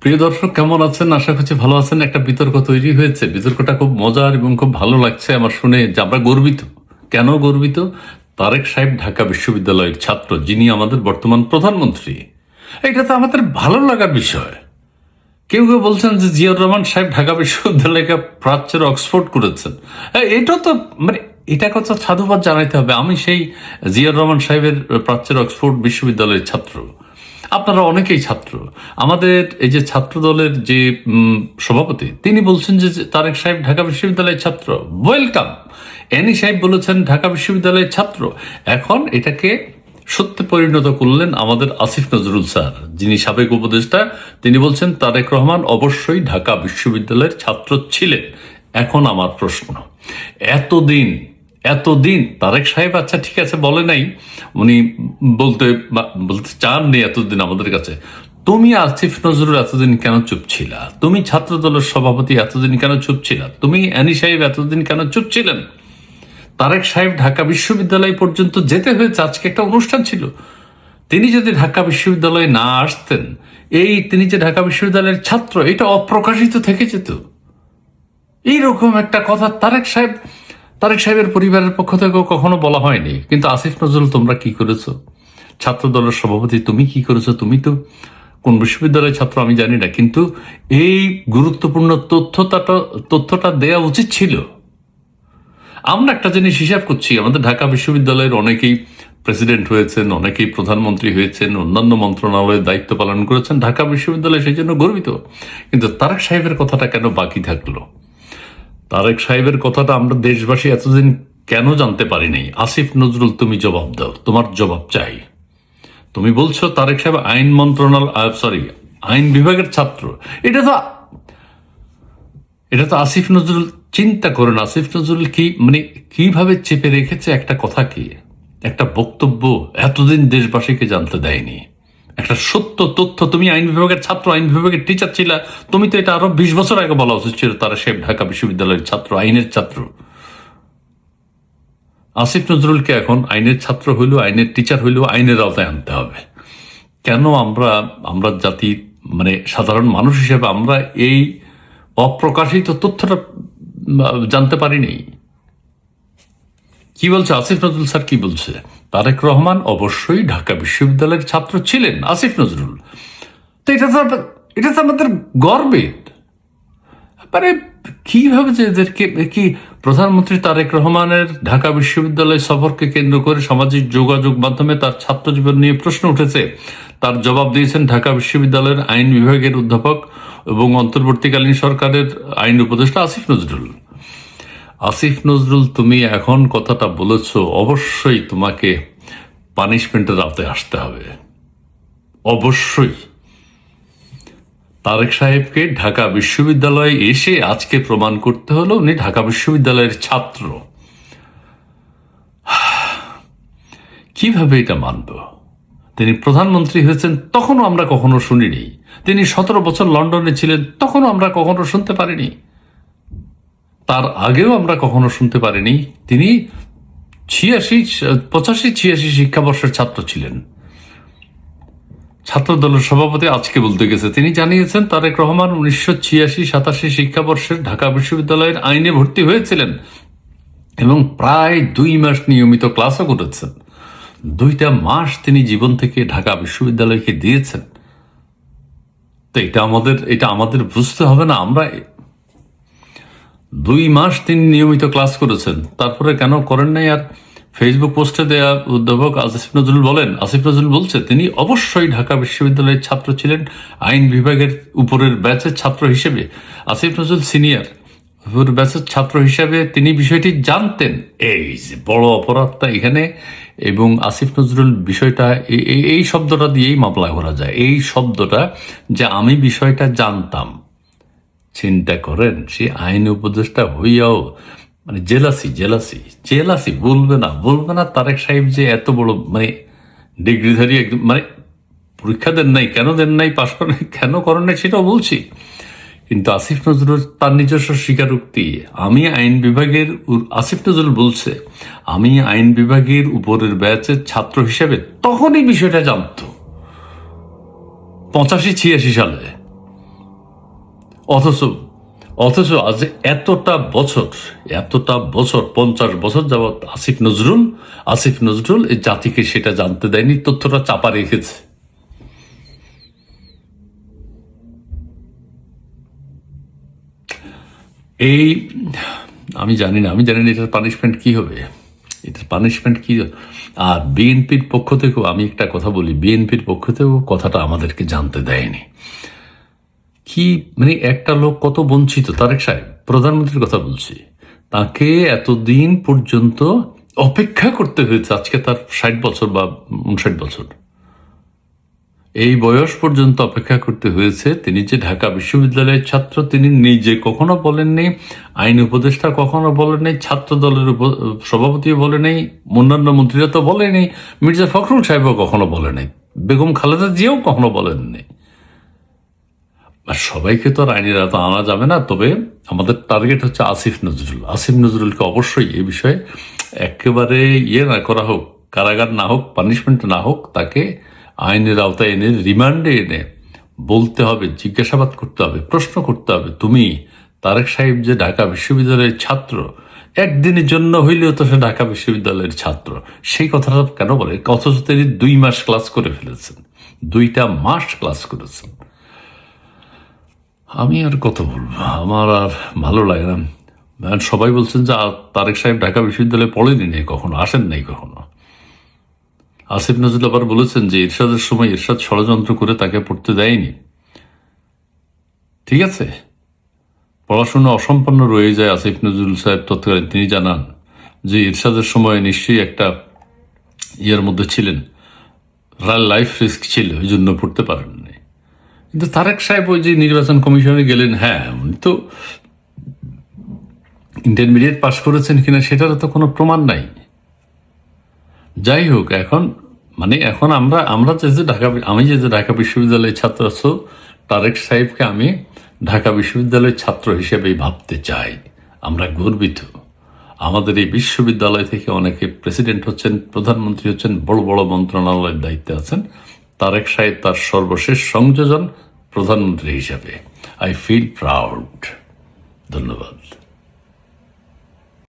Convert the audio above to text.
প্রিয় দর্শক, কেমন আছেন? আশা করছি ভালো আছেন। একটা বিতর্ক তৈরি হয়েছে, বিতর্কটা খুব মজার এবং খুব ভালো লাগছে আমার শুনে, যে আমরা গর্বিত। কেন গর্বিত? তারেক সাহেব ঢাকা বিশ্ববিদ্যালয়ের ছাত্র, যিনি আমাদের বর্তমান প্রধানমন্ত্রী। এটা তো আমাদের ভালো লাগার বিষয়। কেউ কেউ বলছেন যে জিয়াউর রহমান সাহেব ঢাকা বিশ্ববিদ্যালয়কে প্রাচ্যের অক্সফোর্ড করেছেন। এটা তো মানে এটা কথা সাধুবাদ জানাইতে হবে। আমি সেই জিয়াউর রহমান সাহেবের প্রাচ্যের অক্সফোর্ড বিশ্ববিদ্যালয়ের ছাত্র। আপনারা অনেকেই ছাত্র। আমাদের এই যে ছাত্র দলের যে সভাপতি, তিনি বলছেন যে তারেক সাহেব ঢাকা বিশ্ববিদ্যালয়ের ছাত্র। ওয়েলকাম। এনি সাহেব বলেছেন ঢাকা বিশ্ববিদ্যালয়ের ছাত্র। এখন এটাকে সত্যি পরিণত করলেন আমাদের আসিফ নজরুল স্যার, যিনি সাবেক উপদেষ্টা। তিনি বলছেন তারেক রহমান অবশ্যই ঢাকা বিশ্ববিদ্যালয়ের ছাত্র ছিলেন। এখন আমার প্রশ্ন, এতদিন তারেক সাহেব আচ্ছা ঠিক আছে বলে নাই, উনি বলতে বলতে চাননি এতদিন আমাদের কাছে। তুমি আসিফ নজরুল এতদিন কেন চুপ ছিলা? তুমি ছাত্র দলের সভাপতি এতদিন কেন চুপ ছিলা? তুমি অ্যানি সাহেব এতদিন কেন চুপ ছিলেন? তারেক সাহেব ঢাকা বিশ্ববিদ্যালয় পর্যন্ত যেতে হয়েছে, আজকে একটা অনুষ্ঠান ছিল। তিনি যদি ঢাকা বিশ্ববিদ্যালয়ে না আসতেন, তিনি যে ঢাকা বিশ্ববিদ্যালয়ের ছাত্র, এটা অপ্রকাশিত থেকে যেত। এইরকম একটা কথা তারেক সাহেবের পরিবারের পক্ষ থেকেও কখনো বলা হয়নি। কিন্তু আসিফ নজরুল, তোমরা কি করেছো? ছাত্র দলের সভাপতি তুমি কি করেছো? তুমি তো কোন বিশ্ববিদ্যালয়ের ছাত্র আমি জানি না, কিন্তু এই গুরুত্বপূর্ণ তথ্যটা দেয়া উচিত ছিল। আমরা একটা জিনিস হিসাব করছি, আমাদের ঢাকা বিশ্ববিদ্যালয়ের অনেকেই প্রেসিডেন্ট হয়েছেন, অনেকেই প্রধানমন্ত্রী হয়েছেন, অন্যান্য মন্ত্রণালয়ের দায়িত্ব পালন করেছেন। ঢাকা বিশ্ববিদ্যালয় সেই জন্য গর্বিত। কিন্তু তারেক সাহেবের কথাটা কেন বাকি থাকলো? তারেক সাহেবের কথাটা আমরা দেশবাসী এতদিন কেন জানতে পারিনি? আসিফ নজরুল, তুমি জবাব দাও, তোমার জবাব চাই। তুমি বলছো তারেক সাহেব আইন বিভাগের ছাত্র। এটা তো আসিফ নজরুল, চিন্তা করেন আসিফ নজরুল কিভাবে চেপে রেখেছে একটা কথা, কি একটা বক্তব্য এতদিন দেশবাসীকে জানতে দেয়নি। একটা সত্য তথ্য, তুমি আইন বিভাগের ছাত্র, আইন বিভাগের টিচার ছিলা। তুমি তো এটা আরো 20 বছর আগে বলা উচিত ছিল তারেক সাহেব ঢাকা বিশ্ববিদ্যালয়ের ছাত্র, আইনের ছাত্র। আসিফ নজরুলকে এখন আইনের ছাত্র হইলেও, আইনের টিচার হইলেও আইনের আওতায় আনতে হবে। কেন আমরা জাতি, সাধারণ মানুষ হিসেবে আমরা এই অপ্রকাশিত তথ্যটা জানতে পারিনি? কি বলছে আসিফ নজরুল স্যার? কি বলছে? তারেক রহমান অবশ্যই ঢাকা বিশ্ববিদ্যালয়ের ছাত্র ছিলেন, আসিফ নজরুল। তো এটা তো আমাদের গর্বের। কিভাবে যে এদেরকে কি প্রধানমন্ত্রী তারেক রহমানের ঢাকা বিশ্ববিদ্যালয় সফরকে কেন্দ্র করে সামাজিক যোগাযোগ মাধ্যমে তার ছাত্র জীবন নিয়ে প্রশ্ন উঠেছে। তার জবাব দিয়েছেন ঢাকা বিশ্ববিদ্যালয়ের আইন বিভাগের অধ্যাপক এবং অন্তর্বর্তীকালীন সরকারের আইন উপদেষ্টা আসিফ নজরুল। আসিফ নজরুল, তুমি এখন কথাটা বলেছ, অবশ্যই তোমাকে পানিশমেন্টের আওতায় আসতে হবে। অবশ্যই তারেক সাহেবকে ঢাকা বিশ্ববিদ্যালয়ে এসে আজকে প্রমাণ করতে হলো উনি ঢাকা বিশ্ববিদ্যালয়ের ছাত্র। কিভাবে এটা মানব? তিনি প্রধানমন্ত্রী হয়েছেন, তখনও আমরা কখনো শুনিনি। তিনি 17 বছর লন্ডনে ছিলেন, তখনও আমরা কখনো শুনতে পারিনি। তার আগেও আমরা কখনো শুনতে পারিনি। তিনি 85-86 শিক্ষাবর্ষের ছাত্র ছিলেন। ছাত্র দলের সভাপতি আজকে বলতে গেছে, তিনি জানিয়েছেন তারেক রহমান 1986-87 শিক্ষাবর্ষের ঢাকা বিশ্ববিদ্যালয়ের আইনে ভর্তি হয়েছিলেন এবং প্রায় 2 মাস নিয়মিত ক্লাসও করেছেন। 2টা মাস তিনি জীবন থেকে ঢাকা বিশ্ববিদ্যালয়কে দিয়েছেন। তো এটা আমাদের বুঝতে হবে না? আমরা 2 মাস তিনি নিয়মিত ক্লাস করেছেন, তারপরে কেন করেন নাই? আর ফেসবুক পোস্টে দেয়া অধ্যাপক আসিফ নজরুল বলছে তিনি অবশ্যই ঢাকা বিশ্ববিদ্যালয়ের ছাত্র ছিলেন, আইন বিভাগের উপরের ব্যাচের ছাত্র হিসেবে। আসিফ নজরুল সিনিয়র, উপরের ব্যাচের ছাত্র হিসেবে তিনি বিষয়টি জানতেন। এই যে বড় অপরাধটা এখানে। এবং আসিফ নজরুল বিষয়টা এই শব্দটা দিয়েই মামলা করা যায়। এই শব্দটা যে আমি বিষয়টা জানতাম, চিন্তা করেন, সে আইন উপদেষ্টা হইয়াও জেলাসি বলবে না তারেক সাহেব যে এত বড় ডিগ্রিধারী একদম পরীক্ষা দেন নাই, কেন দেন নাই, পাশ করেন কেন করেন নাই সেটাও বলছি। কিন্তু আসিফ নজরুল তার নিজস্ব স্বীকারোক্তি, আসিফ নজরুল বলছে আমি আইন বিভাগের উপরের ব্যাচের ছাত্র হিসেবে তখনই বিষয়টা জানতো, 85-86 সালে। অথচ অথচ আজ এতটা বছর 50 বছর যাবৎ আসিফ নজরুল এই জাতিকে সেটা জানতে দেয়নি, তথ্যটা চাপা রেখেছে। এই আমি জানি না এটার পানিশমেন্ট কি হবে, আর বিএনপির পক্ষ থেকেও আমি একটা কথা বলি, বিএনপির পক্ষ থেকেও কথাটা আমাদেরকে জানতে দেয়নি। কি মানে একটা লোক কত বঞ্চিত, তারেক সাহেব, প্রধানমন্ত্রীর কথা বলছি, তাকে এতদিন পর্যন্ত অপেক্ষা করতে হয়েছে। আজকে তার 60 বছর বা 59 বছর, এই বয়স পর্যন্ত অপেক্ষা করতে হয়েছে। তিনি যে ঢাকা বিশ্ববিদ্যালয়ের ছাত্র, তিনি নিজে কখনো বলেননি, আইন উপদেষ্টা কখনো বলেননি, ছাত্র দলের সভাপতিও বলেনি, অন্যান্য মন্ত্রীরা তো বলেনি, মির্জা ফখরুল সাহেবও কখনো বলেনি, বেগম খালেদা জিয়াও কখনো বলেননি। আর সবাইকে তো আর আইনের আওতা আনা যাবে না, তবে আমাদের টার্গেট হচ্ছে আসিফ নজরুলকে অবশ্যই এই বিষয়ে একেবারে না করা হোক, কারাগার না হোক, পানিশমেন্ট না হোক, তাকে আইনের আওতায় এনে রিমান্ডে এনে বলতে হবে, জিজ্ঞাসাবাদ করতে হবে, প্রশ্ন করতে হবে, তুমি তারেক সাহেব যে ঢাকা বিশ্ববিদ্যালয়ের ছাত্র, একদিনের জন্য হইলেও তো সে ঢাকা বিশ্ববিদ্যালয়ের ছাত্র, সেই কথাটা কেন বলে? অথচ তিনি 2 মাস ক্লাস করে ফেলেছেন, 2টা মাস ক্লাস করেছেন। আমি আর কত বলবো, আমার আর ভালো লাগে না। সবাই বলছেন যে তারেক সাহেব ঢাকা বিশ্ববিদ্যালয়ে পড়েনি নেই কখনো, আসেন নাই কখনো। আসিফ নজরুল আবার বলেছেন যে এরশাদের সময় এরশাদ ষড়যন্ত্র করে তাকে পড়তে দেয়নি। ঠিক আছে, পড়াশোনা অসম্পন্ন রয়ে যায় আসিফ নজরুল সাহেব তৎকালীন, তিনি জানান যে এরশাদের সময় নিশ্চয়ই একটা ইয়ের মধ্যে ছিলেন, লাইফ রিস্ক ছিল, ওই জন্য পড়তে পারেননি। কিন্তু তারেক সাহেব ওই যে নির্বাচন কমিশনে গেলেন, হ্যাঁ উনি তো ইন্টারমিডিয়েট পাশ করেছেন কিনা সেটারও তো কোনো প্রমাণ নাই। যাই হোক, এখন আমরা আমি যে ঢাকা বিশ্ববিদ্যালয়ের ছাত্র আছো, তারেক সাহেবকে আমি ঢাকা বিশ্ববিদ্যালয়ের ছাত্র হিসেবেই ভাবতে চাই। আমরা গর্বিত, আমাদের এই বিশ্ববিদ্যালয় থেকে অনেকে প্রেসিডেন্ট হচ্ছেন, প্রধানমন্ত্রী হচ্ছেন, বড় বড় মন্ত্রণালয়ের দায়িত্বে আছেন। তারেক সাহেব তার সর্বশেষ সংযোজন প্রধানমন্ত্রী হিসেবে। I feel proud. ধন্যবাদ।